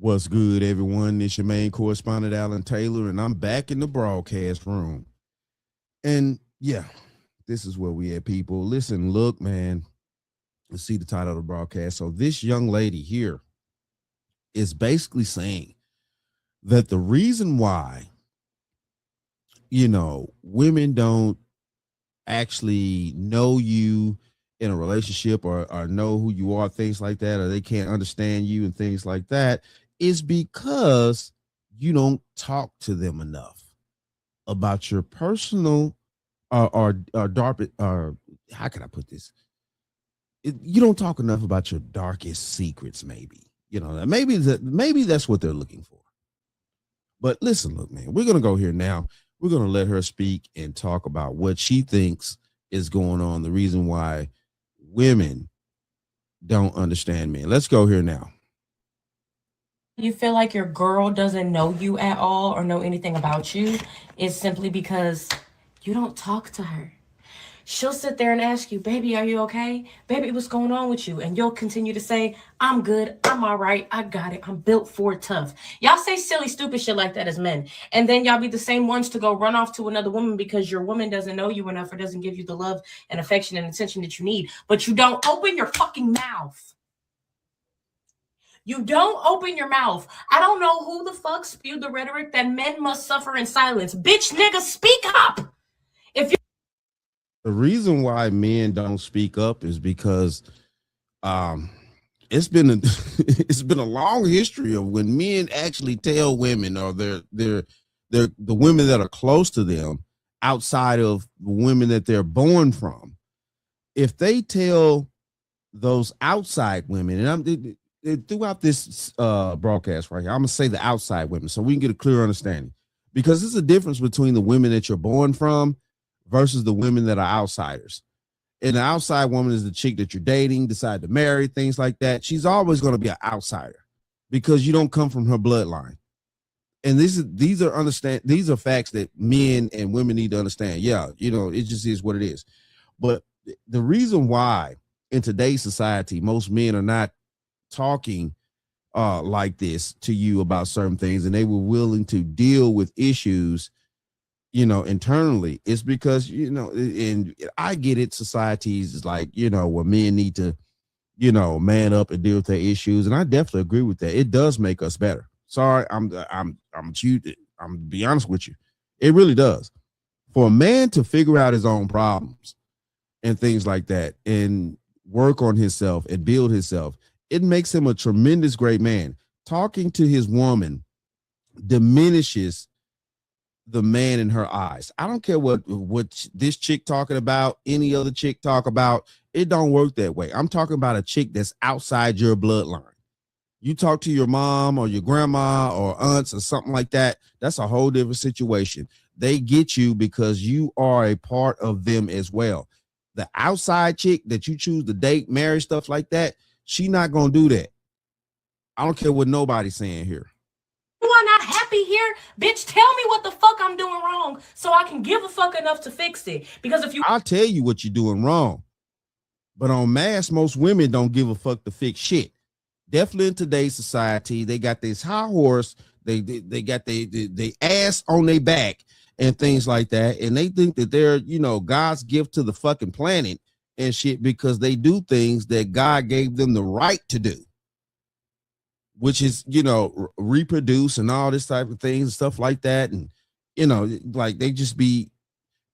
What's good, everyone? It's your main correspondent, Alan Taylor, and I'm back in the broadcast room. And yeah, this is where we at, people. Listen, look, man, let's see the title of the broadcast. So, this young lady here is basically saying that the reason why, women don't actually know you in a relationship or know who you are, things like that, or they can't understand you and things like that, is because you don't talk to them enough about your personal or dark or how can I put this? You don't talk enough about your darkest secrets, maybe. Maybe that's what they're looking for. But listen, look, man, we're gonna go here now. We're gonna let her speak and talk about what she thinks is going on, the reason why women don't understand men. Let's go here now. You feel like your girl doesn't know you at all or know anything about you is simply because you don't talk to her. She'll sit there and ask you, baby, are you okay? Baby, what's going on with you? And you'll continue to say, I'm good. I'm all right. I got it. I'm built for it tough. Y'all say silly, stupid shit like that as men. And then y'all be the same ones to go run off to another woman because your woman doesn't know you enough or doesn't give you the love and affection and attention that you need. But you don't open your fucking mouth. You don't open your mouth. I don't know who the fuck spewed the rhetoric that men must suffer in silence. Bitch, nigga, speak up. If you The reason why men don't speak up is because it's been a it's been a long history of when men actually tell women or they're the women that are close to them outside of the women that they're born from. If they tell those outside women, and throughout this broadcast right here, I'm gonna say the outside women so we can get a clear understanding, because there's a difference between the women that you're born from versus the women that are outsiders. And the outside woman is the chick that you're dating, decide to marry, things like that. She's always going to be an outsider because you don't come from her bloodline. And these are facts that men and women need to understand. Yeah, it just is what it is. But the reason why in today's society most men are not talking like this to you about certain things, and they were willing to deal with issues internally, it's because and I get it, societies is like where men need to man up and deal with their issues, and I definitely agree with that. It does make us better. Sorry, I'm be honest with you, it really does. For a man to figure out his own problems and things like that and work on himself and build himself, it makes him a tremendous great man. Talking to his woman diminishes the man in her eyes. I don't care what this chick talking about, any other chick talk about. It don't work that way. I'm talking about a chick that's outside your bloodline. You talk to your mom or your grandma or aunts or something like that, that's a whole different situation. They get you because you are a part of them as well. The outside chick that you choose to date, marry, stuff like that, she not gonna do that. I don't care what nobody's saying here. You are not happy here, bitch, tell me what the fuck I'm doing wrong so I can give a fuck enough to fix it. Because if you I'll tell you what you're doing wrong. But on mass, most women don't give a fuck to fix shit. Definitely in today's society, they got this high horse, they got they ass on their back and things like that. And they think that they're, God's gift to the fucking planet and shit because they do things that God gave them the right to do, which is, reproduce and all this type of things and stuff like that. And, like they just be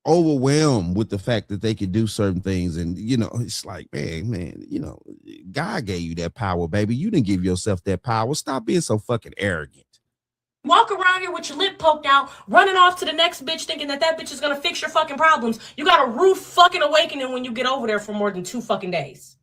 overwhelmed with the fact that they can do certain things. And, it's like, man, God gave you that power, baby. You didn't give yourself that power. Stop being so fucking arrogant. Walk around here with your lip poked out, running off to the next bitch thinking that bitch is gonna fix your fucking problems. You got a rude fucking awakening when you get over there for more than 2 fucking days.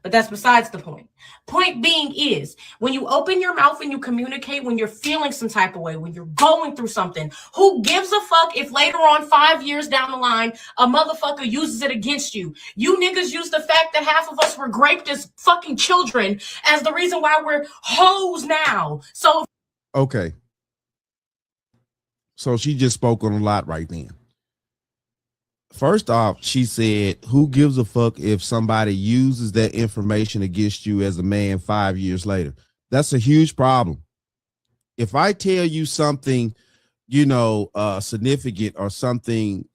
But that's besides the point. Point being is, when you open your mouth and you communicate when you're feeling some type of way, when you're going through something, who gives a fuck if later on 5 years down the line, a motherfucker uses it against you? You niggas use the fact that half of us were raped as fucking children as the reason why we're hoes now. So okay. So she just spoke on a lot right then. First off, she said, who gives a fuck if somebody uses that information against you as a man 5 years later? That's a huge problem. If I tell you something, significant or something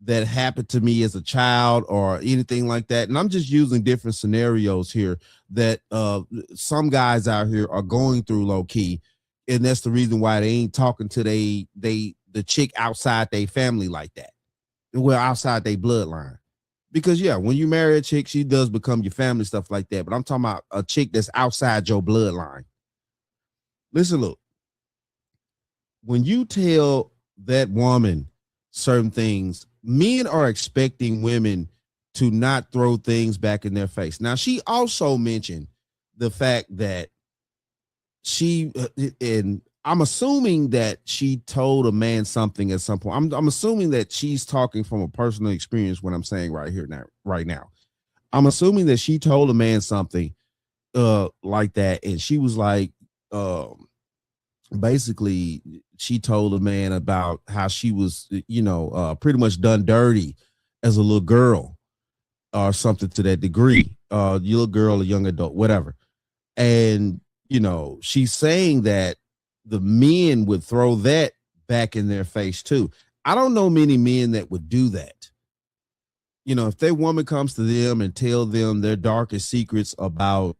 that happened to me as a child or anything like that, and I'm just using different scenarios here that some guys out here are going through low key, and that's the reason why they ain't talking to the chick outside their family like that, well, outside their bloodline. Because yeah, when you marry a chick, she does become your family, stuff like that. But I'm talking about a chick that's outside your bloodline. Listen, look, when you tell that woman certain things, men are expecting women to not throw things back in their face. Now, she also mentioned the fact that and I'm assuming that she told a man something at some point. I'm assuming that she's talking from a personal experience when I'm saying right now. I'm assuming that she told a man something like that, and she was like, basically, she told a man about how she was, pretty much done dirty as a little girl or something to that degree. Little girl, a young adult, whatever. And, she's saying that the men would throw that back in their face too. I don't know many men that would do that. If their woman comes to them and tell them their darkest secrets about,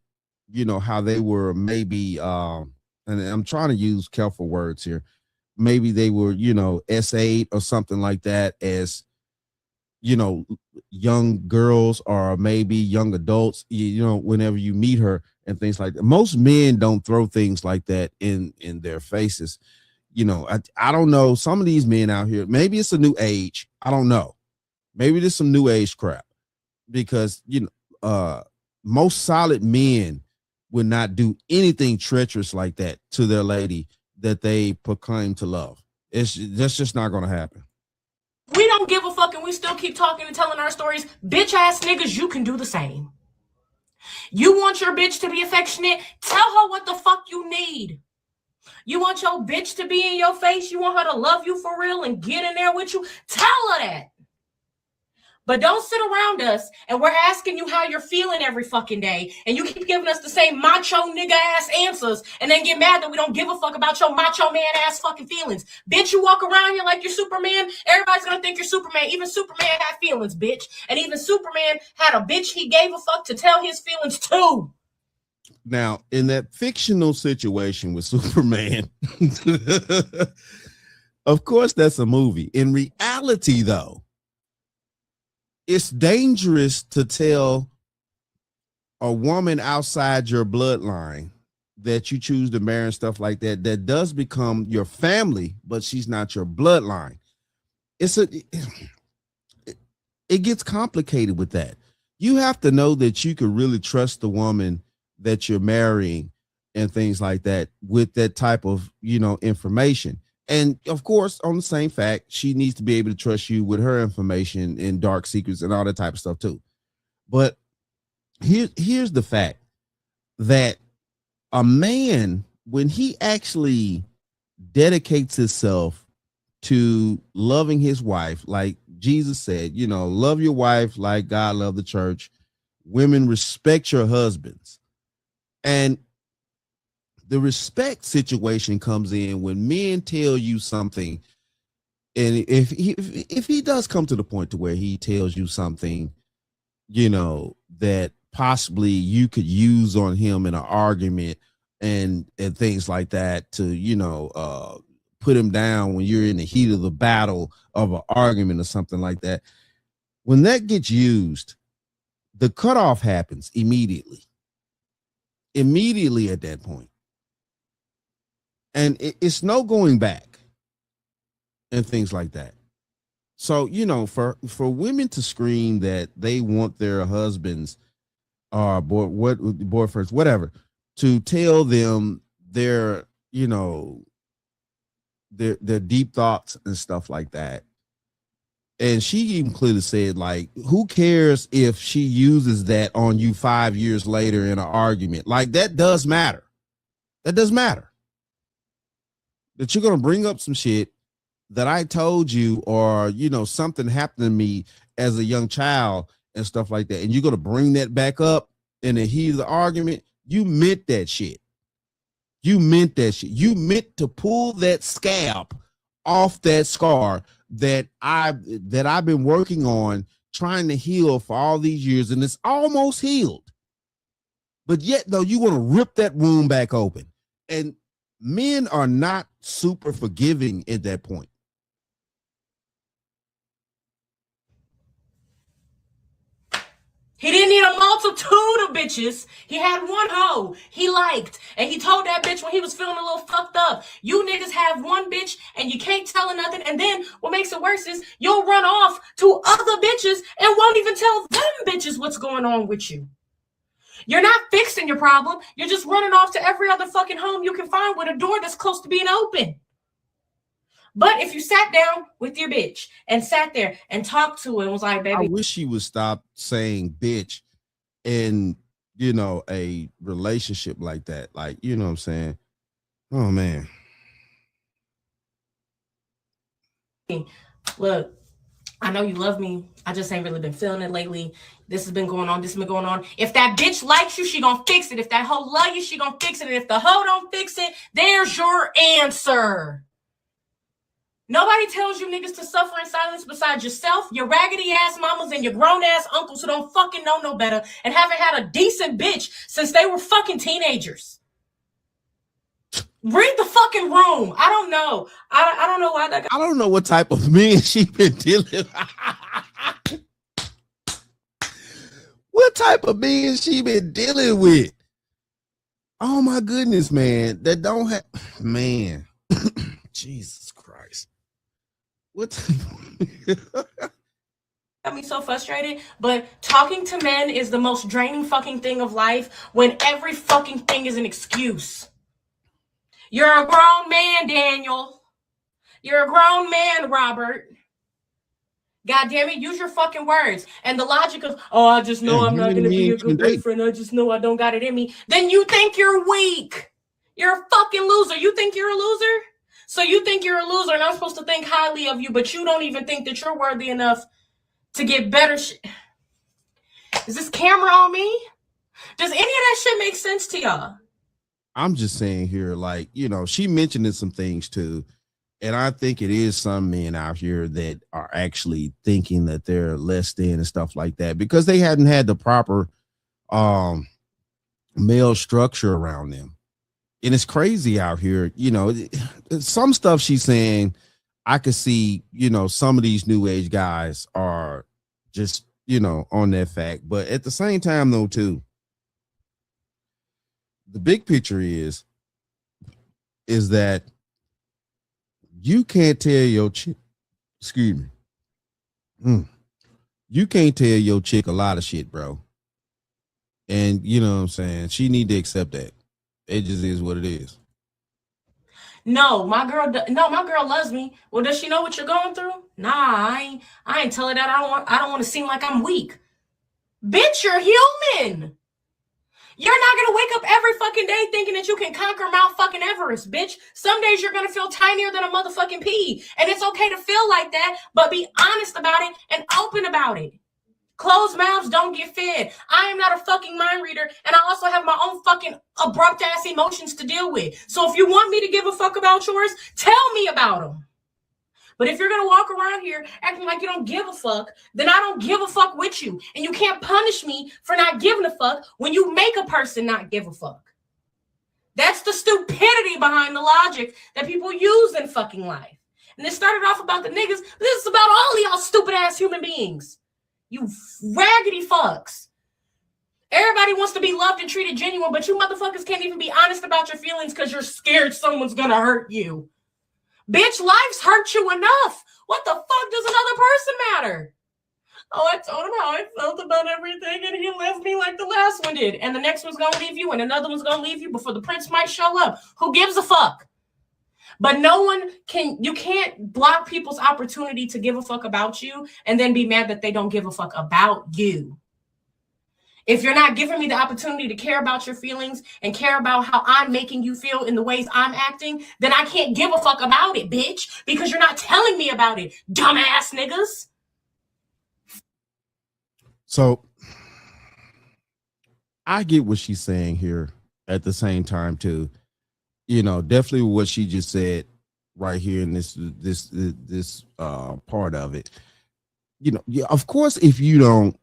how they were maybe, and I'm trying to use careful words here, maybe they were, S8 or something like that as, young girls or maybe young adults, whenever you meet her and things like that. Most men don't throw things like that in their faces. I don't know. Some of these men out here, maybe it's a new age. I don't know. Maybe there's some new age crap because, most solid men would not do anything treacherous like that to their lady that they proclaim to love. That's just not going to happen. We don't give a fuck and we still keep talking and telling our stories. Bitch ass niggas, you can do the same. You want your bitch to be affectionate? Tell her what the fuck you need. You want your bitch to be in your face? You want her to love you for real and get in there with you? Tell her that. But don't sit around us and we're asking you how you're feeling every fucking day. And you keep giving us the same macho nigga ass answers and then get mad that we don't give a fuck about your macho man ass fucking feelings. Bitch, you walk around here like you're Superman. Everybody's gonna think you're Superman. Even Superman had feelings, bitch. And even Superman had a bitch he gave a fuck to tell his feelings to. Now, in that fictional situation with Superman, of course, that's a movie. In reality, though, it's dangerous to tell a woman outside your bloodline that you choose to marry and stuff like that, that does become your family, but she's not your bloodline. It gets complicated with that. You have to know that you can really trust the woman that you're marrying and things like that with that type of, information. And of course, on the same fact, she needs to be able to trust you with her information and dark secrets and all that type of stuff too. But here's the fact that a man, when he actually dedicates himself to loving his wife, like Jesus said, love your wife like God loved the church. Women, respect your husbands. And the respect situation comes in when men tell you something, and if he does come to the point to where he tells you something, that possibly you could use on him in an argument and things like that to put him down when you're in the heat of the battle of an argument or something like that. When that gets used, the cutoff happens immediately at that point. And it's no going back and things like that. So, for women to scream that they want their husbands or boyfriends, whatever, to tell them their deep thoughts and stuff like that. And she even clearly said, like, who cares if she uses that on you 5 years later in an argument? Like, that does matter. That does matter. That you're going to bring up some shit that I told you, or, something happened to me as a young child and stuff like that. And you're going to bring that back up in the heat of the argument. You meant that shit. You meant that shit. You meant to pull that scab off that scar that I've been working on trying to heal for all these years, and it's almost healed. But yet, though, you want to rip that wound back open. And men are not super forgiving at that point. He didn't need a multitude of bitches. He had one hoe he liked. And he told that bitch when he was feeling a little fucked up, you niggas have one bitch and you can't tell her nothing. And then what makes it worse is you'll run off to other bitches and won't even tell them bitches what's going on with you. You're not fixing your problem. You're just running off to every other fucking home you can find with a door that's close to being open. But if you sat down with your bitch and sat there and talked to her and was like, baby, I wish she would stop saying bitch in, you know, a relationship like that. Like, you know what I'm saying? Oh, man. Look, I know you love me. I just ain't really been feeling it lately. This has been going on. This has been going on. If that bitch likes you, she gonna fix it. If that hoe love you, she gonna fix it. And if the hoe don't fix it, there's your answer. Nobody tells you niggas to suffer in silence besides yourself, your raggedy ass mamas, and your grown ass uncles who don't fucking know no better and haven't had a decent bitch since they were fucking teenagers. Read the fucking room. I don't know. I don't know why that guy. I don't know what type of men she been dealing with. What type of men she been dealing with? Oh my goodness, man. That don't have, man. Jesus Christ. What? Got me so frustrated, but talking to men is the most draining fucking thing of life when every fucking thing is an excuse. You're a grown man, Daniel. You're a grown man, Robert. God damn it, use your fucking words. And the logic of, oh, I just know I'm not going to be a good boyfriend. I just know I don't got it in me. Then you think you're weak. You're a fucking loser. You think you're a loser? So you think you're a loser and I'm supposed to think highly of you, but you don't even think that you're worthy enough to get better shit. Is this camera on me? Does any of that shit make sense to y'all? I'm just saying here, like, you know, she mentioned some things too. And I think it is some men out here that are actually thinking that they're less than and stuff like that because they hadn't had the proper male structure around them. And it's crazy out here. You know, some stuff she's saying, I could see, you know, some of these new age guys are just, you know, on that fact. But at the same time, though, too, the big picture is that you can't tell your chick, excuse me, you can't tell your chick a lot of shit, bro. And you know what I'm saying? She need to accept that. It just is what it is. No, my girl loves me. Well, does she know what you're going through? Nah, I ain't tell her that. I don't want to seem like I'm weak. Bitch, you're human. You're not gonna wake up every fucking day thinking that you can conquer Mount fucking Everest, bitch. Some days you're gonna feel tinier than a motherfucking pea. And it's okay to feel like that, but be honest about it and open about it. Closed mouths don't get fed. I am not a fucking mind reader, and I also have my own fucking abrupt ass emotions to deal with. So if you want me to give a fuck about yours, tell me about them. But if you're going to walk around here acting like you don't give a fuck, then I don't give a fuck with you. And you can't punish me for not giving a fuck when you make a person not give a fuck. That's the stupidity behind the logic that people use in fucking life. And this started off about the niggas, but this is about all of y'all stupid ass human beings. You raggedy fucks. Everybody wants to be loved and treated genuine, but you motherfuckers can't even be honest about your feelings because you're scared someone's going to hurt you. Bitch, life's hurt you enough. What the fuck does another person matter? Oh, I told him how I felt about everything, and he left me like the last one did. And the next one's going to leave you, and another one's going to leave you before the prince might show up. Who gives a fuck? But you can't block people's opportunity to give a fuck about you and then be mad that they don't give a fuck about you. If you're not giving me the opportunity to care about your feelings and care about how I'm making you feel in the ways I'm acting, then I can't give a fuck about it, bitch, because you're not telling me about it, dumbass niggas. So I get what she's saying here at the same time, too. definitely what she just said right here in this part of it. Yeah, of course, if you don't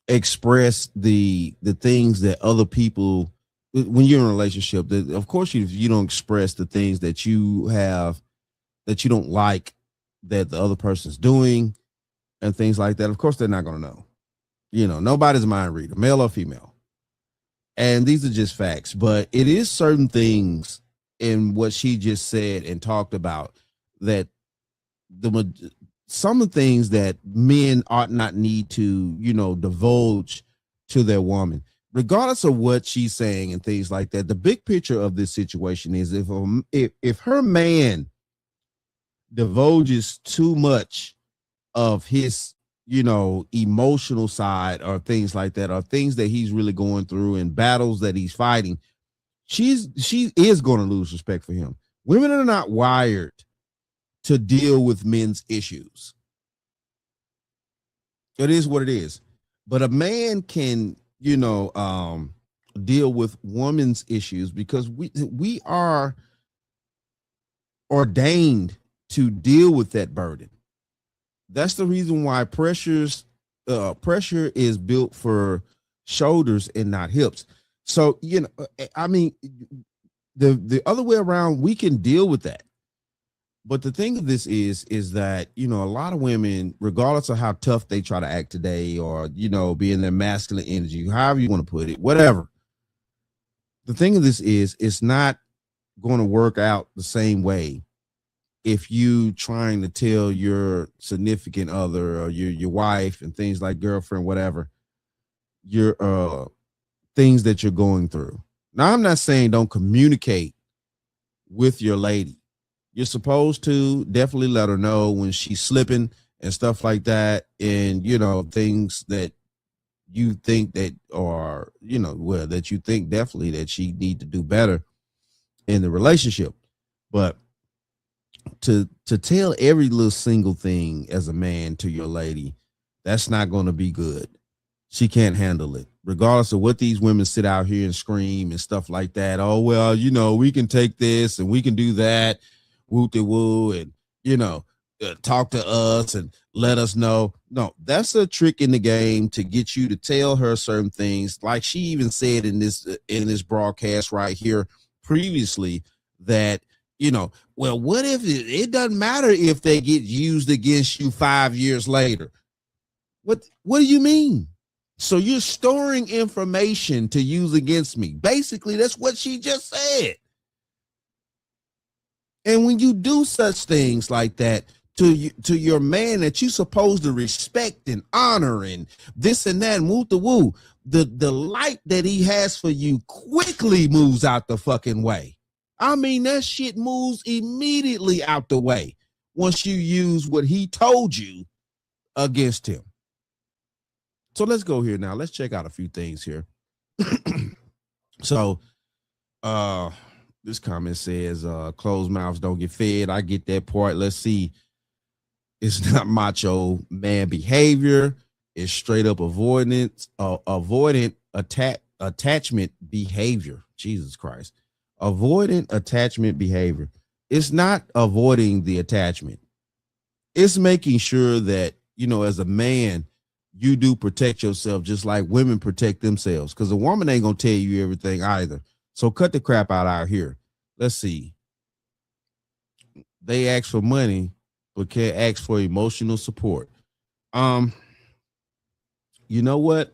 express the things that other people when you're in a relationship, that of course if you don't express the things that you have that you don't like that the other person's doing and things like that, of course they're not going to know. Nobody's a mind reader, male or female. And these are just facts, but it is certain things in what she just said and talked about that some of the things that men ought not need to, divulge to their woman, regardless of what she's saying and things like that. The big picture of this situation is if her man divulges too much of his emotional side or things like that, or things that he's really going through and battles that he's fighting, she is going to lose respect for him. Women are not wired to deal with men's issues. It is what it is. But a man can, deal with women's issues because we are ordained to deal with that burden. That's the reason why pressure is built for shoulders and not hips. So, I mean, the other way around, we can deal with that. But the thing of this is that, a lot of women, regardless of how tough they try to act today or, be in their masculine energy, however you want to put it, whatever. The thing of this is it's not going to work out the same way if you trying to tell your significant other or your wife and things like girlfriend, whatever, your things that you're going through. Now, I'm not saying don't communicate with your lady. You're supposed to definitely let her know when she's slipping and stuff like that. And, things that you think that are, that you think definitely that she need to do better in the relationship. But to tell every little single thing as a man to your lady, that's not going to be good. She can't handle it, regardless of what these women sit out here and scream and stuff like that. Oh, well, we can take this and we can do that, woo-de-woo, and, talk to us and let us know. No, that's a trick in the game to get you to tell her certain things. Like she even said in this broadcast right here previously that, well, what if it doesn't matter if they get used against you 5 years later? What do you mean? So you're storing information to use against me. Basically, that's what she just said. And when you do such things like that to your man that you're supposed to respect and honor and this and that, and woo, the light that he has for you quickly moves out the fucking way. I mean, that shit moves immediately out the way once you use what he told you against him. So let's go here now. Let's check out a few things here. So, this comment says, closed mouths don't get fed. I get that part. Let's see. It's not macho man behavior. It's straight up avoidant attachment behavior. Jesus Christ. Avoidant attachment behavior. It's not avoiding the attachment. It's making sure that, as a man, you do protect yourself just like women protect themselves, because a woman ain't going to tell you everything either. So cut the crap out here. Let's see. They ask for money, but can't ask for emotional support. You know what?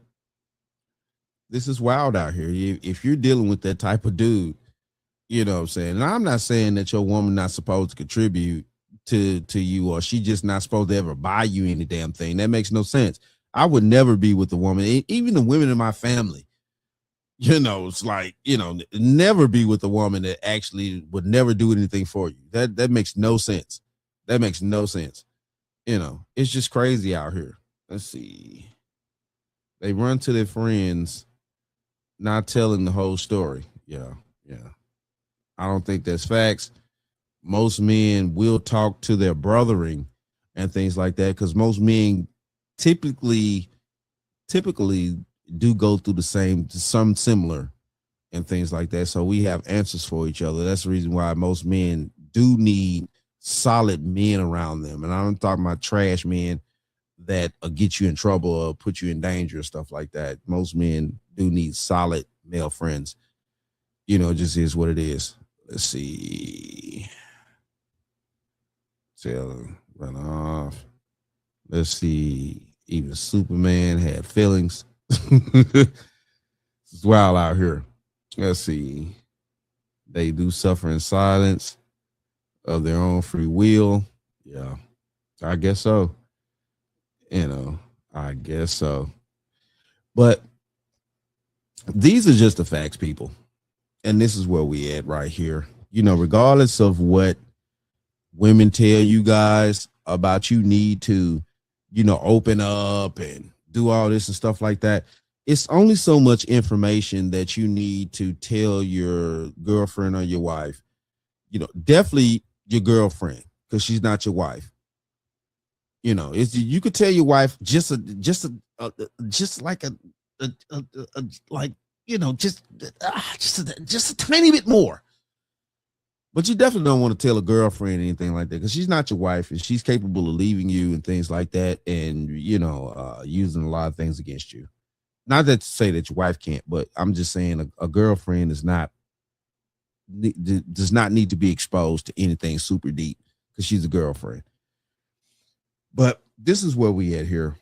This is wild out here. If you're dealing with that type of dude, you know what I'm saying? And I'm not saying that your woman not supposed to contribute to you, or she just not supposed to ever buy you any damn thing. That makes no sense. I would never be with a woman, even the women in my family. It's like, never be with a woman that actually would never do anything for you. That makes no sense. That makes no sense. It's just crazy out here. Let's see. They run to their friends, not telling the whole story. Yeah. I don't think that's facts. Most men will talk to their brothering and things like that, because most men typically do go through some similar and things like that. So we have answers for each other. That's the reason why most men do need solid men around them. And I'm talking about trash men that get you in trouble or put you in danger, stuff like that. Most men do need solid male friends. You know, it just is what it is. Let's see. Taylor run off. Let's see. Even Superman had feelings. It's wild out here. Let's see. They do suffer in silence of their own free will. Yeah, I guess so. You know, I guess so. But these are just the facts, people. And this is where we at right here. You know, regardless of what women tell you guys about, you need to, you know, open up and do all this and stuff like that. It's only so much information that you need to tell your girlfriend or your wife. You know, definitely your girlfriend, because she's not your wife. You know, it's, you could tell your wife just like like, you know, just a tiny bit more. But you definitely don't want to tell a girlfriend anything like that, because she's not your wife and she's capable of leaving you and things like that, and, you know, using a lot of things against you. Not that to say that your wife can't, but I'm just saying a girlfriend does not need to be exposed to anything super deep, because she's a girlfriend. But this is where we at here.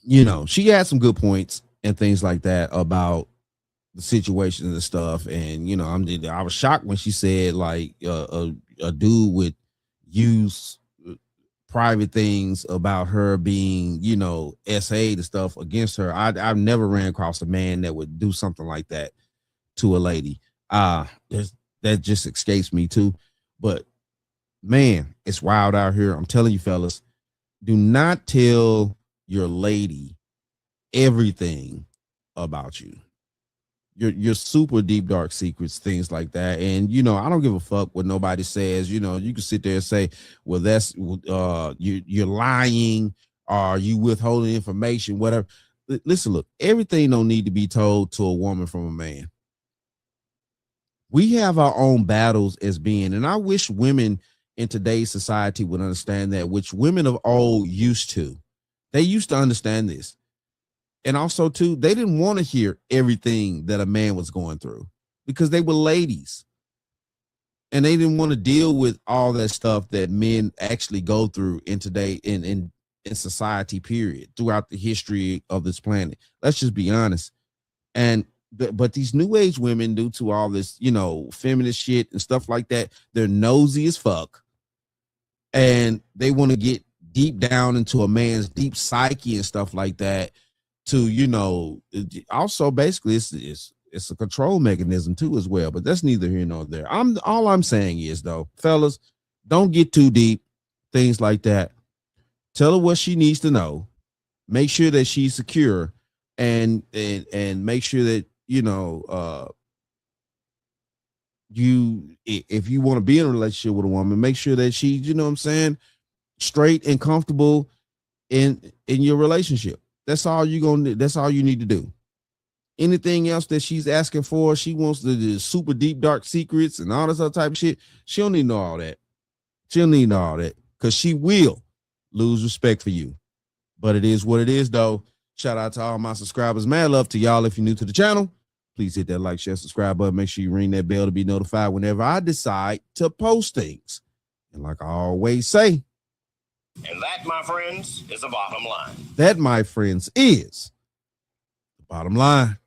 You know, she had some good points and things like that about the situation and stuff. And, you know, I was shocked when she said like a dude would use private things about her being, you know, SA'd and stuff against her. I've never ran across a man that would do something like that to a lady. That just escapes me too. But man, it's wild out here. I'm telling you, fellas, do not tell your lady everything about you. Your super deep, dark secrets, things like that. And, you know, I don't give a fuck what nobody says. You know, you can sit there and say, well, that's you're lying, or you withholding information, whatever. Listen, look, everything don't need to be told to a woman from a man. We have our own battles as being, and I wish women in today's society would understand that, which women of old used to. They used to understand this. And also, too, they didn't want to hear everything that a man was going through, because they were ladies. And they didn't want to deal with all that stuff that men actually go through in today in society, period, throughout the history of this planet. Let's just be honest. And but these new age women, due to all this, you know, feminist shit and stuff like that, they're nosy as fuck. And they want to get deep down into a man's deep psyche and stuff like that. To, you know, also basically it's a control mechanism too as well, but that's neither here nor there. All I'm saying is, though, fellas, don't get too deep, things like that. Tell her what she needs to know. Make sure that she's secure, and make sure that, you know, if you want to be in a relationship with a woman, make sure that she's, you know what I'm saying, straight and comfortable in your relationship. That's all that's all you need to do. Anything else that she's asking for, she wants the super deep, dark secrets and all this other type of shit. She don't need to know all that. She'll need to know all that, because she will lose respect for you. But it is what it is, though. Shout out to all my subscribers. Mad love to y'all. If you're new to the channel, please hit that like, share, subscribe button. Make sure you ring that bell to be notified whenever I decide to post things. And like I always say, and that, my friends, is the bottom line. That, my friends, is the bottom line.